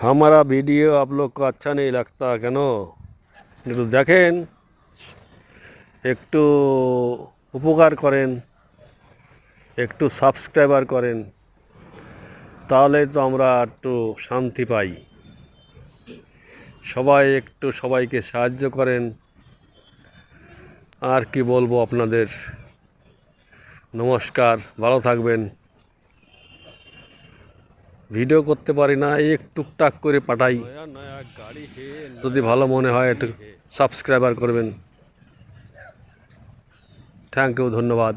हमारा वीडियो आप लोग को अच्छा नहीं लगता কেন একটু দেখেন, একটু উপকার করেন, একটু সাবস্ক্রাইবার করেন, তাহলে তো আমরা একটু শান্তি পাই। সবাই একটু সবাইকে সাহায্য করেন। আর কি বলবো আপনাদের, নমস্কার, ভালো থাকবেন। ভিডিও করতে পারি না, এই টুকটাক করে পাঠাই। যদি ভালো মনে হয় একটু সাবস্ক্রাইবার করবেন। থ্যাংক ইউ, ধন্যবাদ।